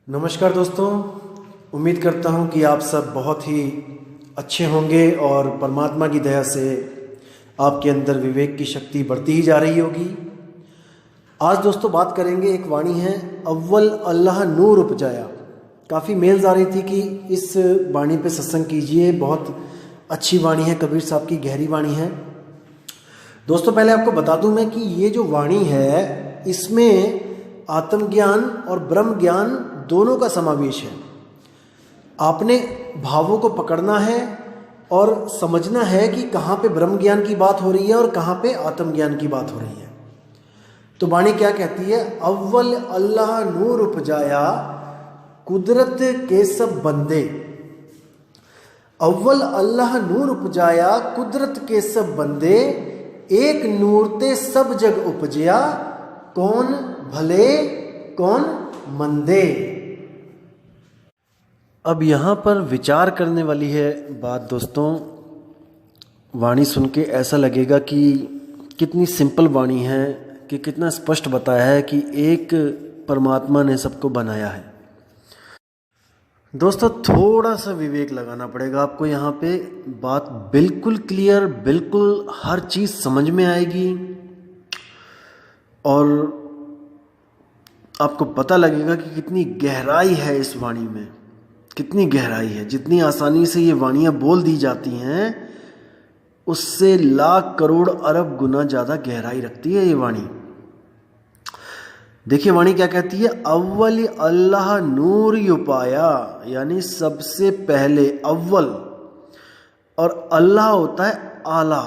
नमस्कार दोस्तों। उम्मीद करता हूँ कि आप सब बहुत ही अच्छे होंगे और परमात्मा की दया से आपके अंदर विवेक की शक्ति बढ़ती ही जा रही होगी। आज दोस्तों बात करेंगे, एक वाणी है, अव्वल अल्लाह नूर उपजाया। काफ़ी मेल्स आ रही थी कि इस वाणी पे सत्संग कीजिए, बहुत अच्छी वाणी है, कबीर साहब की गहरी वाणी है। दोस्तों पहले आपको बता दूं मैं कि ये जो वाणी है इसमें आत्मज्ञान और ब्रह्म ज्ञान दोनों का समावेश है। आपने भावों को पकड़ना है और समझना है कि कहाँ पे ब्रह्म ज्ञान की बात हो रही है और कहाँ पे आत्मज्ञान की बात हो रही है। तो वाणी क्या कहती है? अव्वल अल्लाह नूर उपजाया, कुदरत के सब बंदे। अव्वल अल्लाह नूर उपजाया, कुदरत के सब बंदे। एक नूर ते सब जग उपजया, कौन भले कौन मंदे। अब यहाँ पर विचार करने वाली है बात दोस्तों। वाणी सुन के ऐसा लगेगा कि कितनी सिंपल वाणी है, कि कितना स्पष्ट बताया है कि एक परमात्मा ने सबको बनाया है। दोस्तों थोड़ा सा विवेक लगाना पड़ेगा आपको यहाँ पे। बात बिल्कुल क्लियर, बिल्कुल हर चीज़ समझ में आएगी और आपको पता लगेगा कि कितनी गहराई है इस वाणी में, कितनी गहराई है। जितनी आसानी से ये वाणियाँ बोल दी जाती हैं उससे लाख करोड़ अरब गुना ज़्यादा गहराई रखती है ये वाणी। देखिए वाणी क्या कहती है? अव्वल अल्लाह नूर युपाया, यानी सबसे पहले अव्वल। और अल्लाह होता है आला।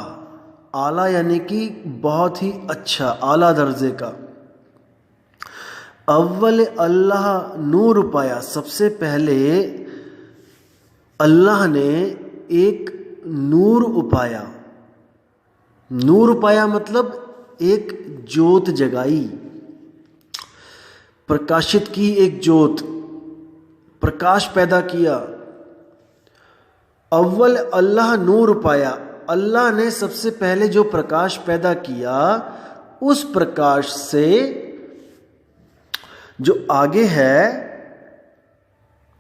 आला यानी कि बहुत ही अच्छा, आला दर्जे का। अव्वल अल्लाह नूर उपाया, सबसे पहले अल्लाह ने एक नूर उपाया। नूर उपाया मतलब एक ज्योत जगाई, प्रकाशित की, एक ज्योत, प्रकाश पैदा किया। अव्वल अल्लाह नूर उपाया, अल्लाह ने सबसे पहले जो प्रकाश पैदा किया उस प्रकाश से जो आगे है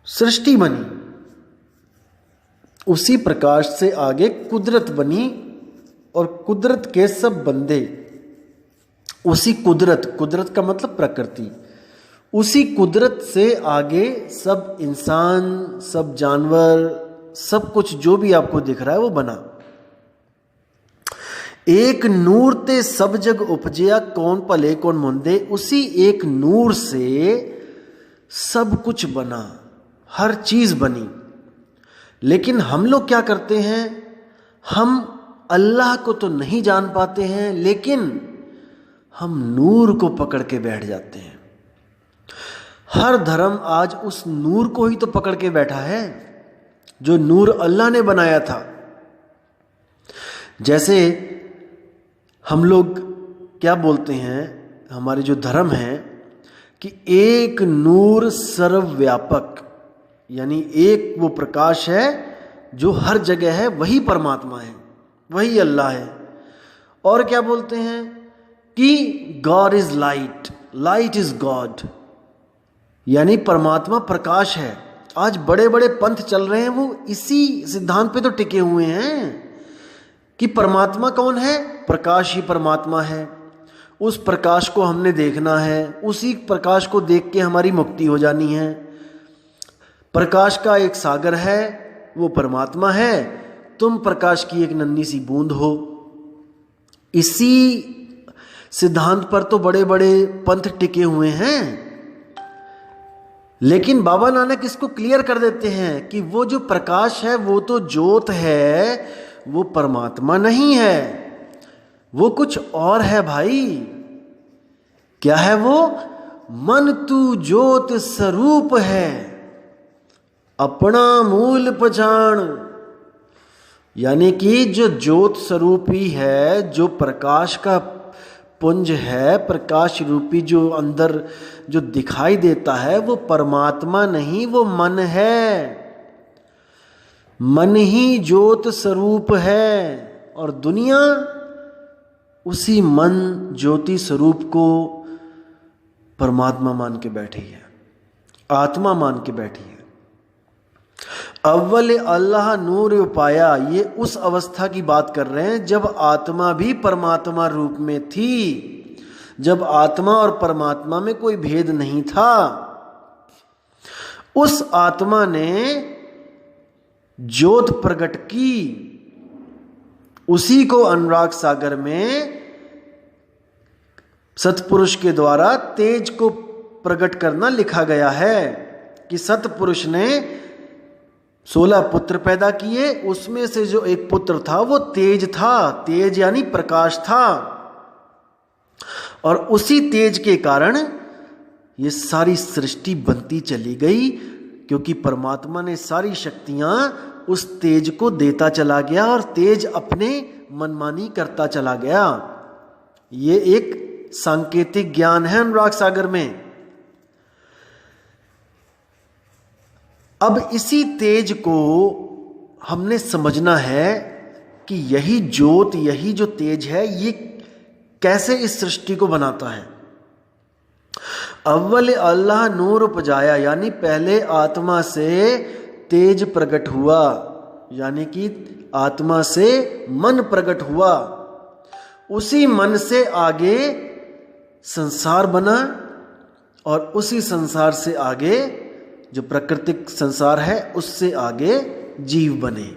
सृष्टि बनी, उसी प्रकाश से आगे कुदरत बनी और कुदरत के सब बंदे। उसी कुदरत, कुदरत का मतलब प्रकृति, उसी कुदरत से आगे सब इंसान, सब जानवर, सब कुछ जो भी आपको दिख रहा है वो बना। एक नूर ते सब जग उपजया, कौन भले कौन मंदे। उसी एक नूर से सब कुछ बना, हर चीज बनी। लेकिन हम लोग क्या करते हैं? हम अल्लाह को तो नहीं जान पाते हैं, लेकिन हम नूर को पकड़ के बैठ जाते हैं। हर धर्म आज उस नूर को ही तो पकड़ के बैठा है जो नूर अल्लाह ने बनाया था। जैसे हम लोग क्या बोलते हैं, हमारे जो धर्म है, कि एक नूर सर्वव्यापक, यानी एक वो प्रकाश है जो हर जगह है, वही परमात्मा है, वही अल्लाह है। और क्या बोलते हैं कि God is light, light is God, यानी परमात्मा प्रकाश है। आज बड़े बड़े पंथ चल रहे हैं, वो इसी सिद्धांत पे तो टिके हुए हैं कि परमात्मा कौन है? प्रकाश ही परमात्मा है। उस प्रकाश को हमने देखना है, उसी प्रकाश को देख के हमारी मुक्ति हो जानी है। प्रकाश का एक सागर है, वो परमात्मा है, तुम प्रकाश की एक नन्ही सी बूंद हो। इसी सिद्धांत पर तो बड़े बड़े पंथ टिके हुए हैं। लेकिन बाबा नानक इसको क्लियर कर देते हैं कि वो जो प्रकाश है वो तो ज्योत है, वो परमात्मा नहीं है, वो कुछ और है भाई। क्या है वो? मन तू ज्योत स्वरूप है, अपना मूल पहचान। यानी कि जो ज्योत स्वरूपी है, जो प्रकाश का पुंज है, प्रकाश रूपी जो अंदर जो दिखाई देता है, वो परमात्मा नहीं, वो मन है। मन ही ज्योत स्वरूप है और दुनिया उसी मन ज्योति स्वरूप को परमात्मा मान के बैठी है। आत्मा मान के बैठी है। अव्वल अल्लाह नूर पाया, ये उस अवस्था की बात कर रहे हैं जब आत्मा भी परमात्मा रूप में थी, जब आत्मा और परमात्मा में कोई भेद नहीं था। उस आत्मा ने ज्योत प्रकट की, उसी को अनुराग सागर में सतपुरुष के द्वारा तेज को प्रकट करना लिखा गया है कि सतपुरुष ने 16 पुत्र पैदा किए, उसमें से जो एक पुत्र था वो तेज था, तेज यानी प्रकाश था, और उसी तेज के कारण ये सारी सृष्टि बनती चली गई, क्योंकि परमात्मा ने सारी शक्तियां उस तेज को देता चला गया और तेज अपने मनमानी करता चला गया। ये एक सांकेतिक ज्ञान है अनुराग सागर में। अब इसी तेज को हमने समझना है कि यही ज्योत, यही जो तेज है, ये कैसे इस सृष्टि को बनाता है। अव्वल अल्लाह नूर उपजाया, यानी पहले आत्मा से तेज प्रकट हुआ, यानी कि आत्मा से मन प्रकट हुआ, उसी मन से आगे संसार बना, और उसी संसार से आगे जो प्राकृतिक संसार है उससे आगे जीव बने।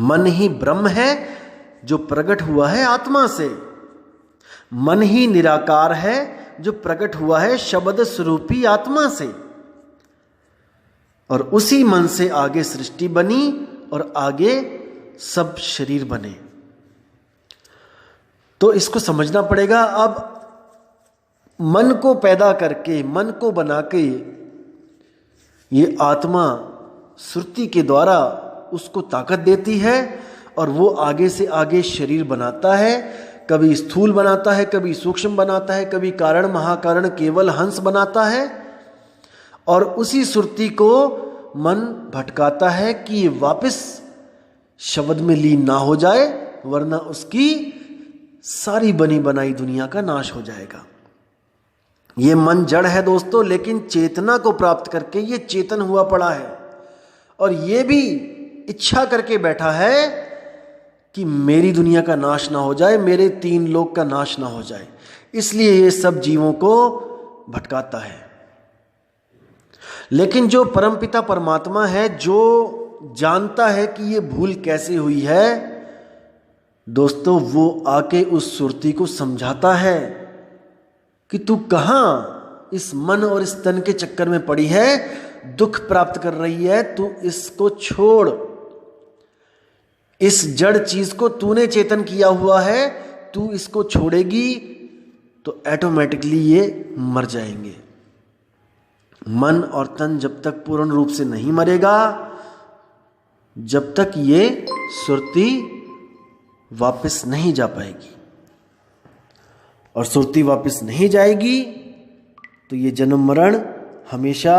मन ही ब्रह्म है जो प्रकट हुआ है आत्मा से, मन ही निराकार है जो प्रकट हुआ है शब्द स्वरूपी आत्मा से, और उसी मन से आगे सृष्टि बनी और आगे सब शरीर बने। तो इसको समझना पड़ेगा। अब मन को पैदा करके, मन को बना के ये आत्मा श्रुति के द्वारा उसको ताकत देती है, और वो आगे से आगे शरीर बनाता है, कभी स्थूल बनाता है, कभी सूक्ष्म बनाता है, कभी कारण महाकारण केवल हंस बनाता है, और उसी श्रुति को मन भटकाता है कि ये वापस शब्द में लीन ना हो जाए, वरना उसकी सारी बनी बनाई दुनिया का नाश हो जाएगा। ये मन जड़ है दोस्तों, लेकिन चेतना को प्राप्त करके ये चेतन हुआ पड़ा है, और ये भी इच्छा करके बैठा है कि मेरी दुनिया का नाश ना हो जाए, मेरे 3 लोक का नाश ना हो जाए, इसलिए ये सब जीवों को भटकाता है। लेकिन जो परमपिता परमात्मा है, जो जानता है कि ये भूल कैसे हुई है दोस्तों, वो आके उस सुरती को समझाता है कि तू कहाँ इस मन और इस तन के चक्कर में पड़ी है, दुख प्राप्त कर रही है, तू इसको छोड़। इस जड़ चीज को तूने चेतन किया हुआ है, तू इसको छोड़ेगी तो ऑटोमेटिकली ये मर जाएंगे। मन और तन जब तक पूर्ण रूप से नहीं मरेगा, जब तक ये सुरती वापस नहीं जा पाएगी, और सुरती वापस नहीं जाएगी तो ये जन्म मरण हमेशा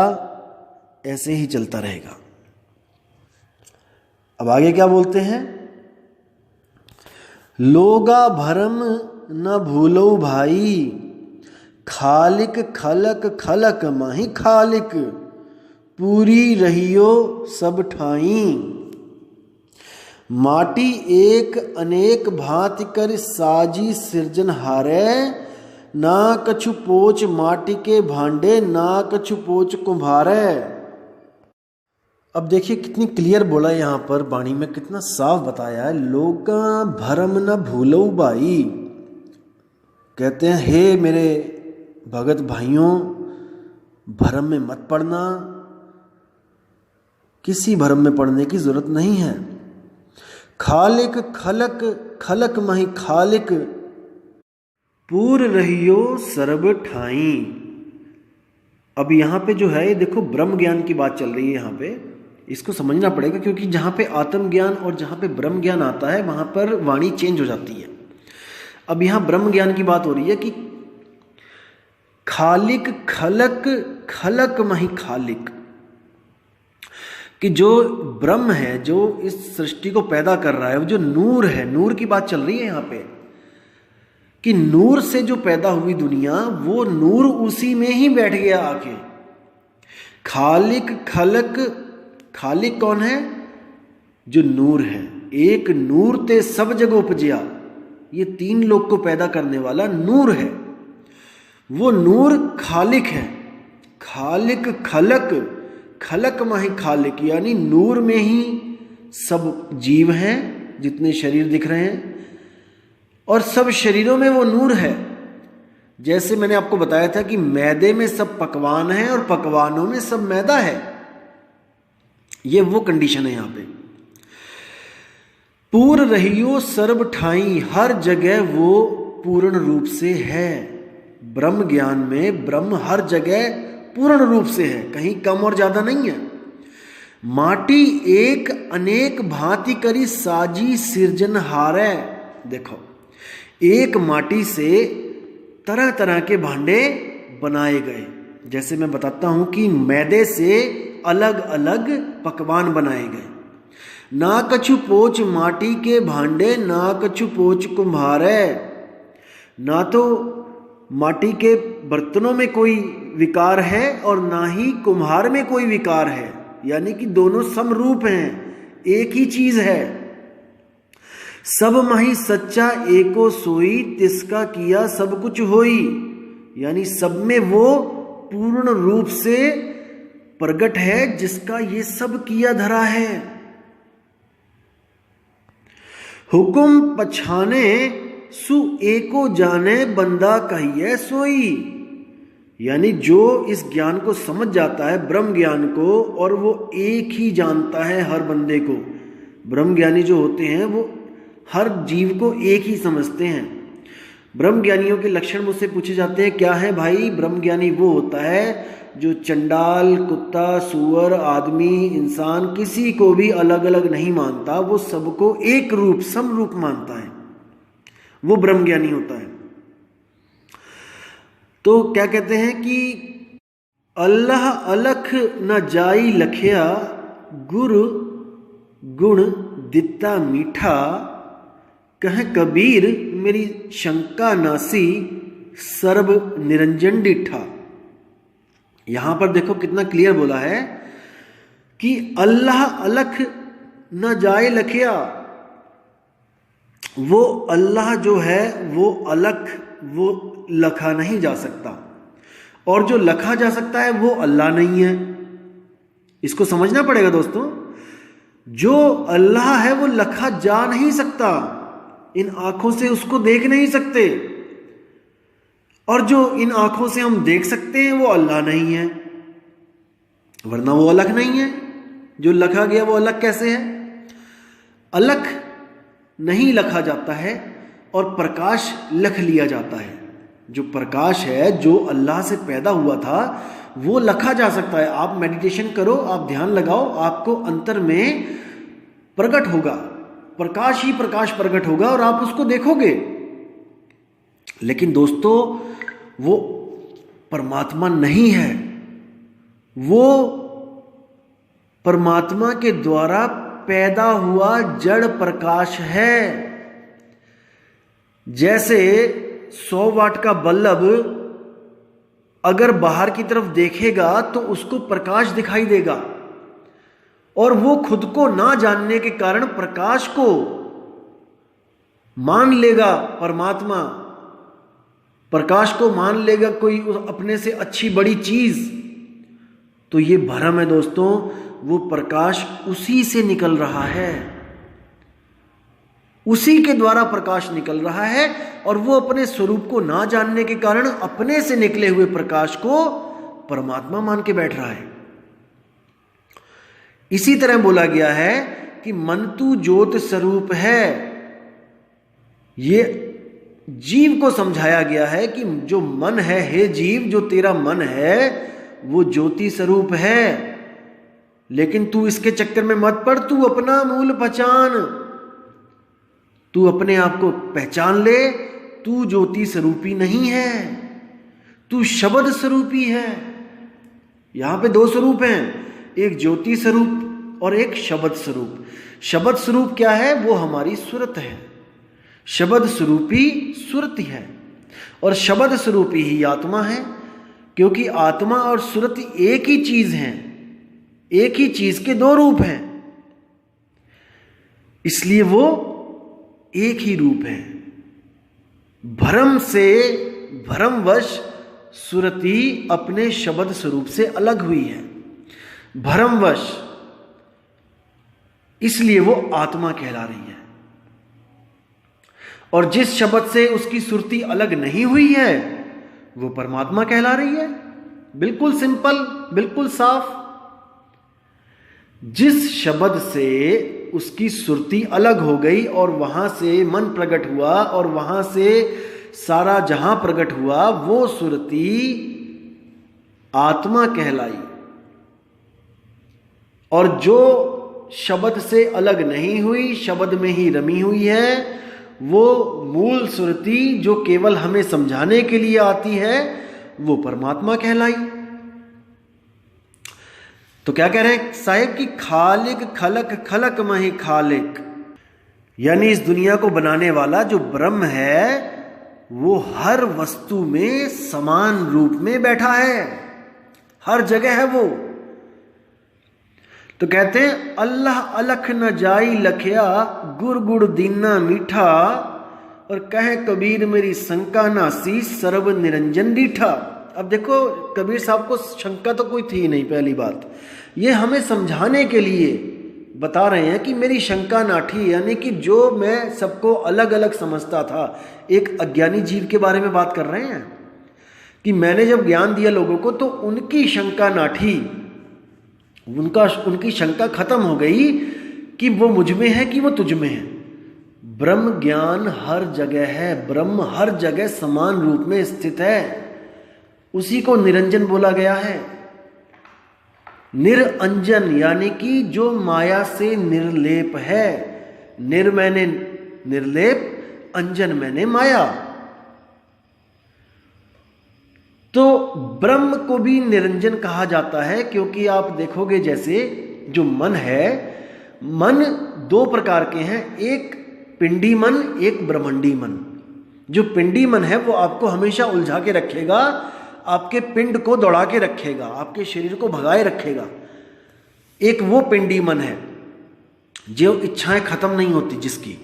ऐसे ही चलता रहेगा। अब आगे क्या बोलते हैं, लोगा भरम न भूलो भाई, खालिक खलक खलक माही खालिक, पूरी रहियो सब ठाई। माटी एक अनेक भांति कर साजी सिरजन हारे, ना कछु पोच माटी के भांडे, ना कछु पोच कुम्हारे। अब देखिए कितनी क्लियर बोला यहाँ पर वाणी में, कितना साफ बताया है। लोगा भरम न भूलो भाई, कहते हैं हे मेरे भगत भाइयों, भरम में मत पड़ना, किसी भरम में पड़ने की जरूरत नहीं है। खालिक खलक खलक मही खालिक, पूर रहियो सर्व ठाई। अब यहाँ पे जो है, देखो ब्रह्म ज्ञान की बात चल रही है यहाँ पे, इसको समझना पड़ेगा, क्योंकि जहाँ पे आत्म ज्ञान और जहाँ पे ब्रह्म ज्ञान आता है वहाँ पर वाणी चेंज हो जाती है। अब यहाँ ब्रह्म ज्ञान की बात हो रही है कि खालिक खलक खलक मही खालिक, कि जो ब्रह्म है, जो इस सृष्टि को पैदा कर रहा है, जो नूर है, नूर की बात चल रही है यहाँ पे, कि नूर से जो पैदा हुई दुनिया, वो नूर उसी में ही बैठ गया आके, खालिक खलक, खालिक कौन है? जो नूर है। एक नूर ते सब जग उपजिया, ये तीन लोग को पैदा करने वाला नूर है। वो नूर खालिक है। खालिक खलक, खलक माही खालिक, यानी नूर में ही सब जीव हैं जितने शरीर दिख रहे हैं, और सब शरीरों में वो नूर है। जैसे मैंने आपको बताया था कि मैदे में सब पकवान हैं और पकवानों में सब मैदा है, ये वो कंडीशन है यहां पे। पूर्ण रहियो सर्व ठाई, हर जगह वो पूर्ण रूप से है। ब्रह्म ज्ञान में ब्रह्म हर जगह पूर्ण रूप से है, कहीं कम और ज्यादा नहीं है। माटी एक अनेक भांति करी साजी सिरजनहारै, देखो एक माटी से तरह तरह के भांडे बनाए गए। जैसे मैं बताता हूं कि मैदे से अलग अलग पकवान बनाए गए। ना कछु पोच माटी के भांडे, ना कछु पोच कुम्हारै, ना तो माटी के बर्तनों में कोई विकार है और ना ही कुम्हार में कोई विकार है, यानी कि दोनों समरूप हैं, एक ही चीज है। सब मही सच्चा एको सोई, तिसका किया सब कुछ होई, यानी सब में वो पूर्ण रूप से प्रगट है जिसका ये सब किया धरा है। हुकुम पछाने सु एको जाने, बंदा कहिए सोई, यानी जो इस ज्ञान को समझ जाता है ब्रह्म ज्ञान को, और वो एक ही जानता है हर बंदे को। ब्रह्म ज्ञानी जो होते हैं वो हर जीव को एक ही समझते हैं। ब्रह्म ज्ञानियों के लक्षण मुझसे पूछे जाते हैं, क्या है भाई? ब्रह्म ज्ञानी वो होता है जो चंडाल, कुत्ता, सूअर, आदमी, इंसान किसी को भी अलग अलग नहीं मानता, वो सबको एक रूप समरूप मानता है, वो ब्रह्म ज्ञानी होता है। तो क्या कहते हैं कि अल्लाह अलख न जाई लखिया, गुरु गुण दिता मीठा, कह कबीर मेरी शंका नासी, सर्व निरंजन डिठा। यहां पर देखो कितना क्लियर बोला है कि अल्लाह अलख न जाए लखिया, वो अल्लाह जो है वो अलख, वो लखा नहीं जा सकता, और जो लखा जा सकता है वो अल्लाह नहीं है। इसको समझना पड़ेगा दोस्तों। जो अल्लाह है वो लखा जा नहीं सकता, इन आंखों से उसको देख नहीं सकते, और जो इन आंखों से हम देख सकते हैं वो अल्लाह नहीं है, वरना वो अलग नहीं है। जो लखा गया वो अलग कैसे है? अलग नहीं लखा जाता है और प्रकाश लख लिया जाता है। जो प्रकाश है जो अल्लाह से पैदा हुआ था वो लखा जा सकता है। आप मेडिटेशन करो, आप ध्यान लगाओ, आपको अंतर में प्रकट होगा, प्रकाश ही प्रकाश प्रकट होगा और आप उसको देखोगे। लेकिन दोस्तों वो परमात्मा नहीं है, वो परमात्मा के द्वारा पैदा हुआ जड़ प्रकाश है। जैसे 100 वाट का बल्ब अगर बाहर की तरफ देखेगा तो उसको प्रकाश दिखाई देगा, और वो खुद को ना जानने के कारण प्रकाश को मान लेगा परमात्मा, प्रकाश को मान लेगा कोई अपने से अच्छी बड़ी चीज। तो ये भ्रम है दोस्तों, वो प्रकाश उसी से निकल रहा है, उसी के द्वारा प्रकाश निकल रहा है, और वो अपने स्वरूप को ना जानने के कारण अपने से निकले हुए प्रकाश को परमात्मा मान के बैठ रहा है। इसी तरह बोला गया है कि मन तू ज्योत स्वरूप है। ये जीव को समझाया गया है कि जो मन है, हे जीव, जो तेरा मन है वो ज्योति स्वरूप है, लेकिन तू इसके चक्कर में मत पड़, तू अपना मूल पहचान, तू अपने आप को पहचान ले। तू ज्योति स्वरूपी नहीं है, तू शब्द स्वरूपी है। यहां पे 2 स्वरूप हैं, एक ज्योति स्वरूप और एक शब्द स्वरूप। शब्द स्वरूप क्या है? वो हमारी सुरत है, शब्द स्वरूपी सुरति है, और शब्द स्वरूपी ही आत्मा है। क्योंकि आत्मा और सुरति एक ही चीज हैं, एक ही चीज के दो रूप हैं, इसलिए वो एक ही रूप है। भ्रम से, भ्रमवश सुरति अपने शब्द स्वरूप से अलग हुई है, भ्रमवश, इसलिए वो आत्मा कहला रही है। और जिस शब्द से उसकी सुरति अलग नहीं हुई है वो परमात्मा कहला रही है। बिल्कुल सिंपल, बिल्कुल साफ। जिस शब्द से उसकी सुरति अलग हो गई और वहां से मन प्रकट हुआ और वहां से सारा जहां प्रकट हुआ, वो सुरति आत्मा कहलाई। और जो शब्द से अलग नहीं हुई, शब्द में ही रमी हुई है, वो मूल सुरति जो केवल हमें समझाने के लिए आती है, वो परमात्मा कहलाई। तो क्या कह रहे हैं साहिब कि खालिक खलक खलक मही खालिक, यानी इस दुनिया को बनाने वाला जो ब्रह्म है वो हर वस्तु में समान रूप में बैठा है, हर जगह है वो। तो कहते हैं अल्लाह अलख न जाई लखिया, गुर गुड़ दीना मीठा, और कहे कबीर मेरी शंका नासी, सर्व निरंजन डीठा। अब देखो कबीर साहब को शंका तो कोई थी नहीं, पहली बात ये हमें समझाने के लिए बता रहे हैं कि मेरी शंका नाठी, यानी कि जो मैं सबको अलग अलग समझता था, एक अज्ञानी जीव के बारे में बात कर रहे हैं कि मैंने जब ज्ञान दिया लोगों को तो उनकी शंका नाठी, उनकी शंका खत्म हो गई कि वो मुझ में है कि वो तुझ में है। ब्रह्म ज्ञान हर जगह है, ब्रह्म हर जगह समान रूप में स्थित है, उसी को निरंजन बोला गया है। निरंजन यानी कि जो माया से निर्लेप है, निर मैंने निर्लेप, अंजन मैंने माया। तो ब्रह्म को भी निरंजन कहा जाता है, क्योंकि आप देखोगे जैसे जो मन है, मन दो प्रकार के हैं, एक पिंडी मन, एक ब्रह्मंडी मन। जो पिंडी मन है वो आपको हमेशा उलझा के रखेगा, आपके पिंड को दौड़ा के रखेगा, आपके शरीर को भगाए रखेगा। एक वो पिंडी मन है जो इच्छाएं खत्म नहीं होती जिसकी।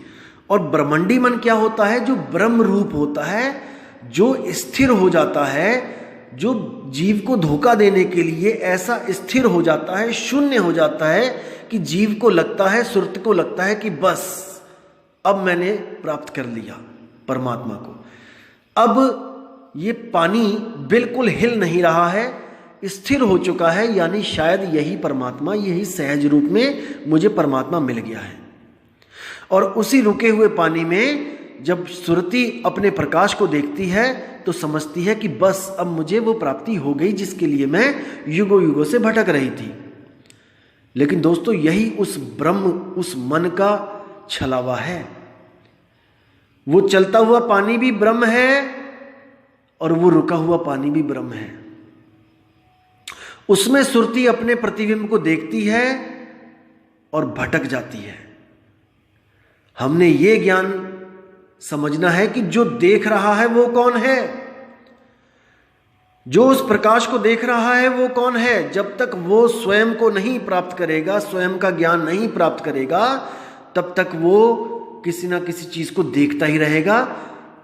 और ब्रह्मंडी मन क्या होता है? जो ब्रह्म रूप होता है, जो स्थिर हो जाता है, जो जीव को धोखा देने के लिए ऐसा स्थिर हो जाता है, शून्य हो जाता है कि जीव को लगता है, सुरत को लगता है कि बस अब मैंने प्राप्त कर लिया परमात्मा को। अब ये पानी बिल्कुल हिल नहीं रहा है, स्थिर हो चुका है, यानी शायद यही परमात्मा, यही सहज रूप में मुझे परमात्मा मिल गया है। और उसी रुके हुए पानी में जब सुरति अपने प्रकाश को देखती है तो समझती है कि बस अब मुझे वो प्राप्ति हो गई जिसके लिए मैं युगों युगों से भटक रही थी। लेकिन दोस्तों यही उस ब्रह्म, उस मन का छलावा है। वो चलता हुआ पानी भी ब्रह्म है और वो रुका हुआ पानी भी ब्रह्म है। उसमें सुरति अपने प्रतिबिंब को देखती है और भटक जाती है। हमने ये ज्ञान समझना है कि जो देख रहा है वो कौन है, जो उस प्रकाश को देख रहा है वो कौन है। जब तक वो स्वयं को नहीं प्राप्त करेगा, स्वयं का ज्ञान नहीं प्राप्त करेगा, तब तक वो किसी ना किसी चीज को देखता ही रहेगा।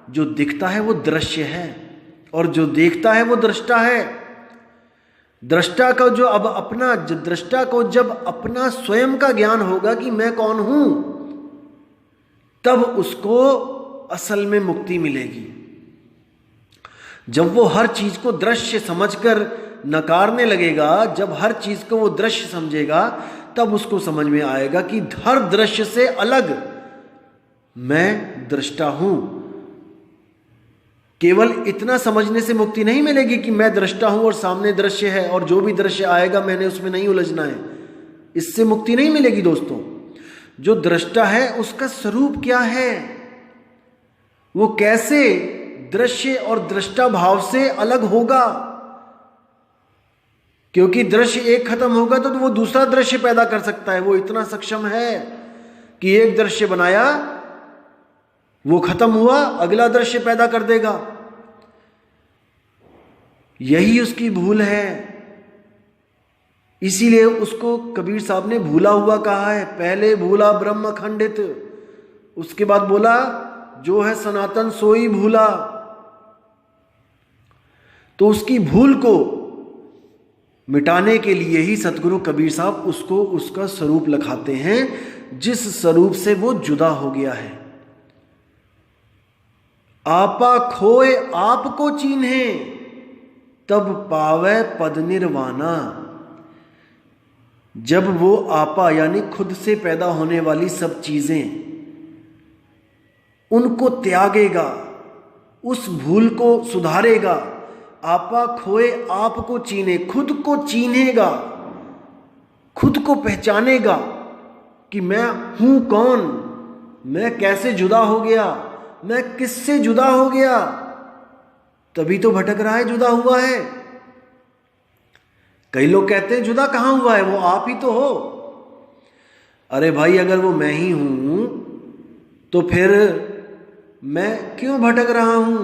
जो दिखता है वो दृश्य है और जो देखता है वो दृष्टा है। दृष्टा को जो अब अपना, दृष्टा को जब अपना स्वयं का ज्ञान होगा कि मैं कौन हूं, तब उसको असल में मुक्ति मिलेगी। जब वो हर चीज को दृश्य समझकर नकारने लगेगा, जब हर चीज को वो दृश्य समझेगा, तब उसको समझ में आएगा कि हर दृश्य से अलग मैं दृष्टा हूं। केवल इतना समझने से मुक्ति नहीं मिलेगी कि मैं दृष्टा हूं और सामने दृश्य है और जो भी दृश्य आएगा मैंने उसमें नहीं उलझना है। इससे मुक्ति नहीं मिलेगी दोस्तों। जो दृष्टा है उसका स्वरूप क्या है, वो कैसे दृश्य और दृष्टा भाव से अलग होगा। क्योंकि दृश्य एक खत्म होगा तो वो दूसरा दृश्य पैदा कर सकता है। वो इतना सक्षम है कि एक दृश्य बनाया, वो खत्म हुआ, अगला दृश्य पैदा कर देगा। यही उसकी भूल है। इसीलिए उसको कबीर साहब ने भूला हुआ कहा है। पहले भूला ब्रह्म खंडित, उसके बाद बोला जो है सनातन सोई भूला। तो उसकी भूल को मिटाने के लिए ही सतगुरु कबीर साहब उसको उसका स्वरूप लखाते हैं, जिस स्वरूप से वो जुदा हो गया है। आपा खोए आपको चीन्हे, तब पावे पद निर्वाणा। जब वो आपा यानी खुद से पैदा होने वाली सब चीजें उनको त्यागेगा, उस भूल को सुधारेगा, आपा खोए आपको चीने, खुद को चीनेगा, खुद को पहचानेगा कि मैं हूं कौन, मैं कैसे जुदा हो गया, मैं किससे जुदा हो गया, तभी तो भटक रहा है, जुदा हुआ है। कई लोग कहते हैं जुदा कहां हुआ है, वो आप ही तो हो। अरे भाई, अगर वो मैं ही हूं तो फिर मैं क्यों भटक रहा हूं?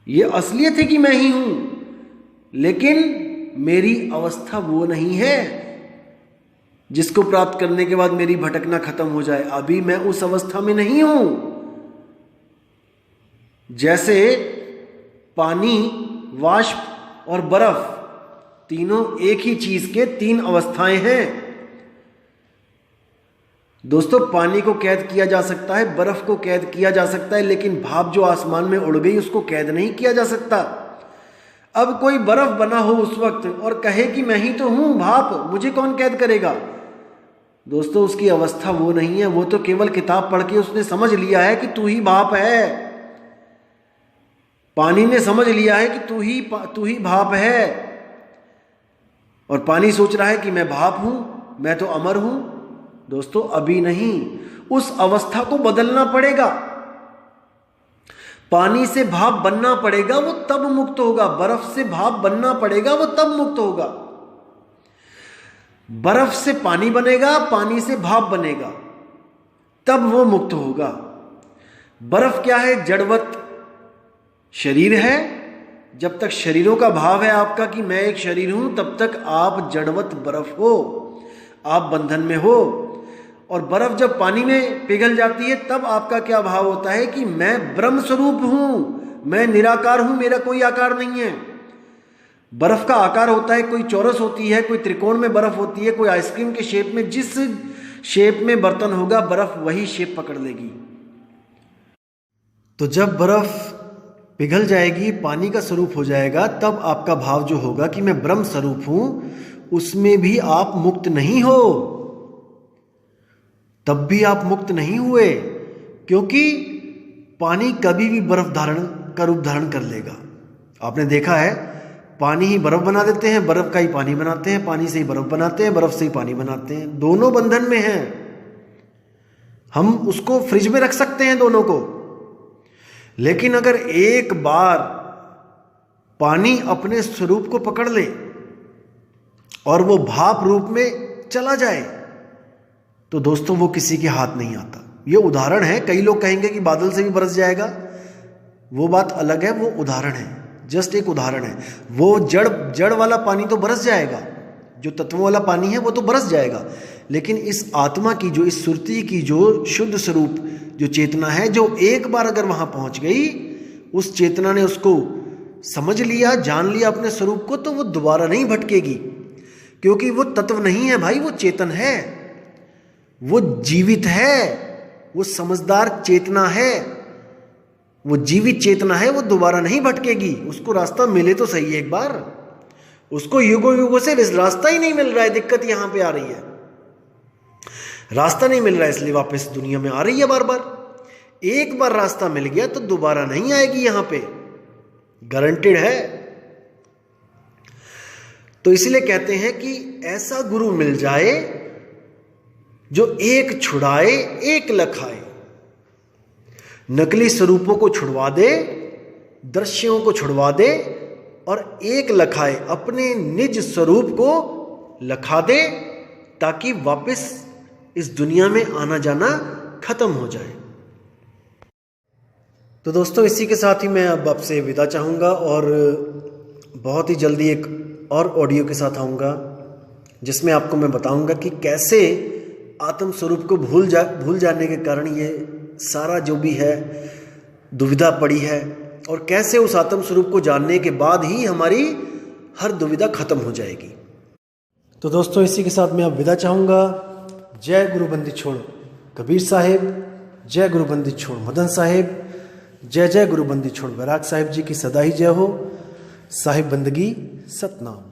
ये असलियत है कि मैं ही हूं, लेकिन मेरी अवस्था वो नहीं है जिसको प्राप्त करने के बाद मेरी भटकना खत्म हो जाए। अभी मैं उस अवस्था में नहीं हूं। जैसे पानी, वाष्प और बर्फ, तीनों एक ही चीज के तीन अवस्थाएं हैं। दोस्तों, पानी को कैद किया जा सकता है, बर्फ को कैद किया जा सकता है, लेकिन भाप जो आसमान में उड़ गई उसको कैद नहीं किया जा सकता। अब कोई बर्फ बना हो उस वक्त और कहे कि मैं ही तो हूं भाप, मुझे कौन कैद करेगा? दोस्तों, उसकी अवस्था वो नहीं है। वो तो केवल किताब पढ़ के उसने समझ लिया है कि तू ही भाप है। पानी ने समझ लिया है कि तू ही भाप है, और पानी सोच रहा है कि मैं भाप हूं, मैं तो अमर हूं। दोस्तों, अभी नहीं, उस अवस्था को बदलना पड़ेगा। पानी से भाप बनना पड़ेगा, वो तब मुक्त होगा। बर्फ से भाप बनना पड़ेगा, वो तब मुक्त होगा। बर्फ से पानी बनेगा, पानी से भाप बनेगा, तब वो मुक्त होगा। बर्फ क्या है? जड़वत शरीर है। जब तक शरीरों का भाव है आपका कि मैं एक शरीर हूं, तब तक आप जड़वत बर्फ हो, आप बंधन में हो। और बर्फ जब पानी में पिघल जाती है, तब आपका क्या भाव होता है कि मैं ब्रह्म स्वरूप हूं, मैं निराकार हूं, मेरा कोई आकार नहीं है। बर्फ का आकार होता है, कोई चौरस होती है, कोई त्रिकोण में बर्फ होती है, कोई आइसक्रीम के शेप में। जिस शेप में बर्तन होगा, बर्फ वही शेप पकड़ लेगी। तो जब बर्फ पिघल जाएगी, पानी का स्वरूप हो जाएगा, तब आपका भाव जो होगा कि मैं ब्रह्म स्वरूप हूं, उसमें भी आप मुक्त नहीं हो। तब भी आप मुक्त नहीं हुए, क्योंकि पानी कभी भी बर्फ धारण का रूप धारण कर लेगा। आपने देखा है, पानी ही बर्फ बना देते हैं, बर्फ का ही पानी बनाते हैं, पानी से ही बर्फ बनाते हैं, बर्फ से ही पानी बनाते हैं। दोनों बंधन में हैं। हम उसको फ्रिज में रख सकते हैं दोनों को, लेकिन अगर एक बार पानी अपने स्वरूप को पकड़ ले और वो भाप रूप में चला जाए, तो दोस्तों वो किसी के हाथ नहीं आता। ये उदाहरण है। कई लोग कहेंगे कि बादल से भी बरस जाएगा, वो बात अलग है, वो उदाहरण है, जस्ट एक उदाहरण है। वो जड़ वाला पानी तो बरस जाएगा, जो तत्वों वाला पानी है वो तो बरस जाएगा, लेकिन इस आत्मा की जो, इस सुरती की जो शुद्ध स्वरूप जो चेतना है, जो एक बार अगर वहां पहुंच गई, उस चेतना ने उसको समझ लिया, जान लिया अपने स्वरूप को, तो वो दोबारा नहीं भटकेगी। क्योंकि वो तत्व नहीं है भाई, वो चेतन है, वो जीवित है, वो समझदार चेतना है, वो जीवित चेतना है, वो दोबारा नहीं भटकेगी। उसको रास्ता मिले तो सही एक बार, उसको युगों युगों से रास्ता ही नहीं मिल रहा है। दिक्कत यहां पे आ रही है, रास्ता नहीं मिल रहा है, इसलिए वापस दुनिया में आ रही है बार बार। एक बार रास्ता मिल गया तो दोबारा नहीं आएगी, यहां पे गारंटेड है। तो इसलिए कहते हैं कि ऐसा गुरु मिल जाए जो एक छुड़ाए एक लखाए, नकली स्वरूपों को छुड़वा दे, दृश्यों को छुड़वा दे और एक लखाए, अपने निज स्वरूप को लखा दे, ताकि वापस इस दुनिया में आना जाना खत्म हो जाए। तो दोस्तों इसी के साथ ही मैं अब आपसे विदा चाहूँगा और बहुत ही जल्दी एक और ऑडियो के साथ आऊँगा जिसमें आपको मैं बताऊँगा कि कैसे आत्म स्वरूप को भूल जाने के कारण ये सारा जो भी है दुविधा पड़ी है, और कैसे उस आत्म स्वरूप को जानने के बाद ही हमारी हर दुविधा खत्म हो जाएगी। तो दोस्तों इसी के साथ मैं अब विदा चाहूँगा। जय गुरु बंदी छोड़ कबीर साहेब, जय गुरु बंदी छोड़ मदन साहेब, जय जय गुरु बंदी छोड़ बैराग साहिब जी की सदा ही जय हो। साहिब बंदगी सतनाम।